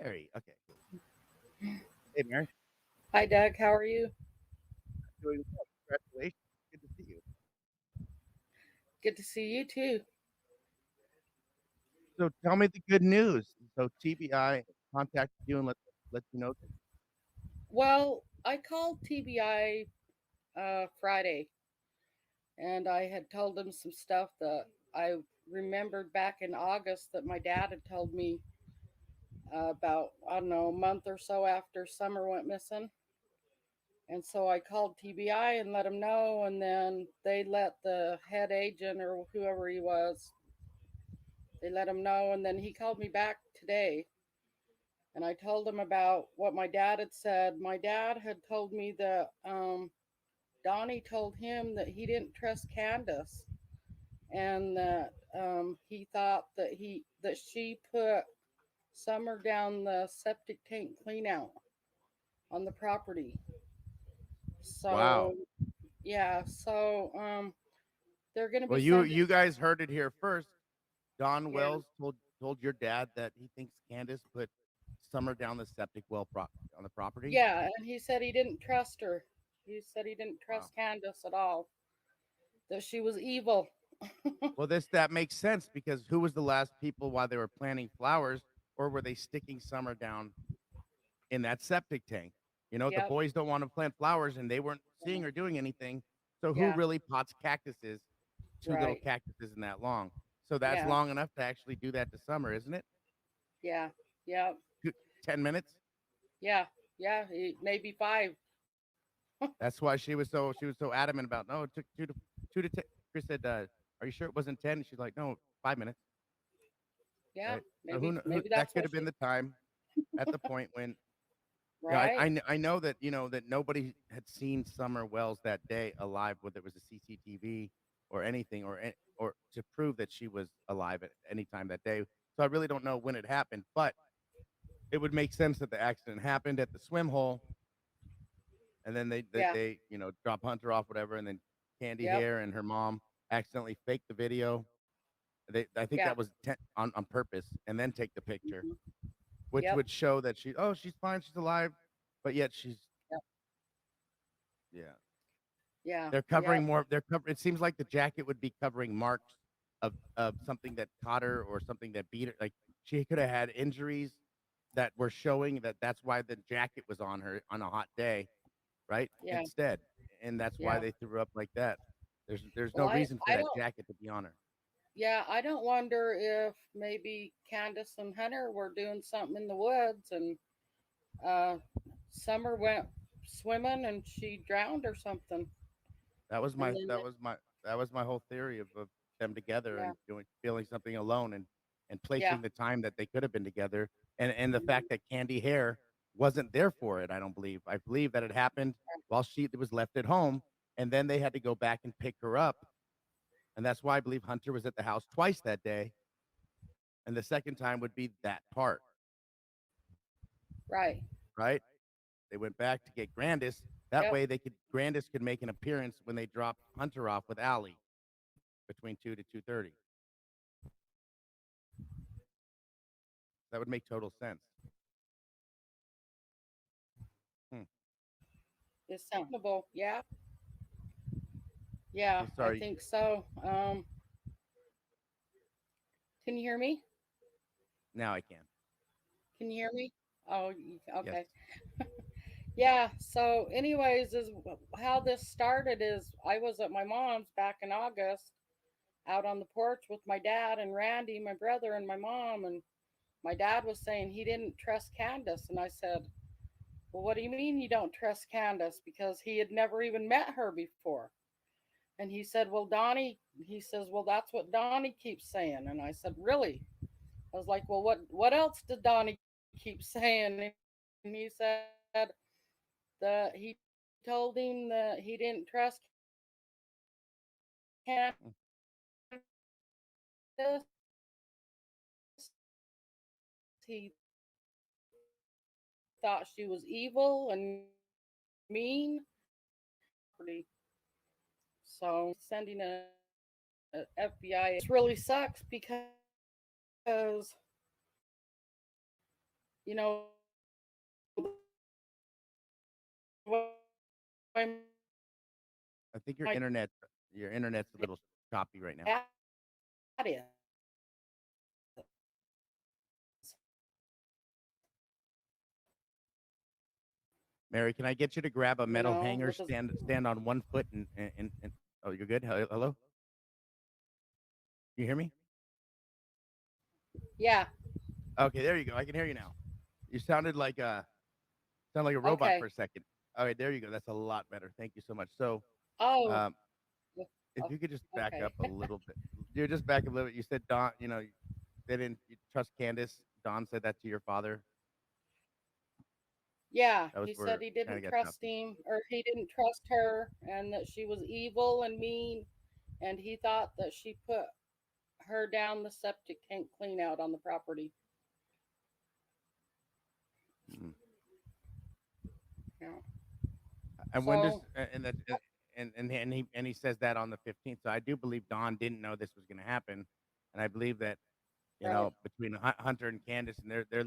Mary. Okay. Hey, Mary. Hi, Doug. How are you? Doing well. Congratulations. Good to see you. Good to see you too. So tell me the good news. So TBI contacted you and let you know. Well, I called TBI Friday, and I had told them some stuff that I remembered back in August that my dad had told me about, I don't know, a month or so after Summer went missing. And so I called TBI and let them know, and then they let the head agent or whoever he was, they let him know, and then he called me back today and I told him about what my dad had said. My dad had told me that Donnie told him that he didn't trust Candace, and that he thought that she put Summer down the septic tank clean out on the property. Wow. So yeah, so they're gonna Well, be you sending. you guys heard it here first. Don Yeah, Wells told your dad that he thinks Candace put Summer down the septic well on the property. yeah, and he said he didn't trust her. He said he didn't Wow. trust Candace at all. That she was evil. Well, that makes sense because who was the last people while they were planting flowers, or were they sticking Summer down in that septic tank? The Yep. boys don't want to plant flowers, and they weren't seeing or doing anything. So who Yeah. really pots cactuses, two little Right. cactuses in that long? So that's Yeah. long enough to actually do that to Summer, isn't it? Yeah. Yeah. Two- 10 minutes. Yeah. Yeah. Maybe five. That's why she was so adamant about no. It took two to 10. Chris said, "Are you sure it wasn't 10?" And she's like, "No, 5 minutes." Yeah. Right. So Maybe. Maybe that that's could what have been she. the time at the point when Right. I know that that nobody had seen Summer Wells that day alive, whether it was a CCTV or anything, or to prove that she was alive at any time that day. So I really don't know when it happened, but it would make sense that the accident happened at the swim hole, and then Yeah. they drop Hunter off, whatever, and then Candy Yep. Hair and her mom accidentally faked the video. I think Yeah. that was on purpose, and then take the picture, Hmm. which Yep. would show that she's fine, she's alive, but yet she's Yep. yeah. Yeah. They're Yep. covering more. It seems like the jacket would be covering marks of something that caught her or something that beat her. Like she could have had injuries that were showing that's why the jacket was on her on a hot day, right? Yeah. Instead, and that's why Yeah. they threw up like that. There's Well, no reason for I that don't. jacket to be on her. Yeah, I don't wonder if maybe Candace and Hunter were doing something in the woods, and uh, Summer went swimming and she drowned or something, That was and my then that was my that was my whole theory of them together yeah. and feeling something alone and Yeah. placing the time that they could have been together and the Mhm. fact that Candy Hair wasn't there for it. I don't believe. I believe that it happened while she was left at home, and then they had to go back and pick her up, and that's why I believe Hunter was at the house twice that day, and the second time would be that part, Right. right? They went back to get Grandis. That Yep. way, Grandis could make an appearance when they dropped Hunter off with Allie between 2 to 2:30. That would make total sense. Hmm. It's soundable. Yeah. Yeah, Okay, I sorry. think so. Can you hear me? Now I can. Can you hear me? Oh, Yes. okay. Yeah. So, anyways, is how this started is I was at my mom's back in August, out on the porch with my dad and Randy, my brother, and my mom, and my dad was saying he didn't trust Candace, and I said, "Well, what do you mean you don't trust Candace?" Because he had never even met her before. And he said, "Well, Donnie," he says, "Well, that's what Donnie keeps saying." And I said, "Really?" I was like, "Well, what else did Donnie keep saying?" And he said that he told him that he didn't trust Mm. Candace. He thought she was evil and mean. So sending a FBI. It really sucks because you know, the way I think my your internet's a little choppy right now. dad is, Mary, can I get you to grab a you metal know, hanger, with his, stand on one foot, and oh, you're good. Hello, you hear me? yeah, Okay, there you go. I can hear you now. You sound like a robot for okay. a second. All right, there you go. That's a lot better. Thank you so much. So, Oh, um, if oh, you could just back up okay. a little bit, you just back a little bit. You said Don, they didn't you trust Candace. Don said that to your father. Yeah, That was he said where he it kind didn't of got trust choppy. him, or he didn't trust her, and that she was evil and mean, and he thought that she put her down the septic tank clean out on the property. Mm. Yeah. And when does So, and he says that on the 15th. So I do believe Don didn't know this was going to happen, and I believe that right. between Hunter and Candace and their little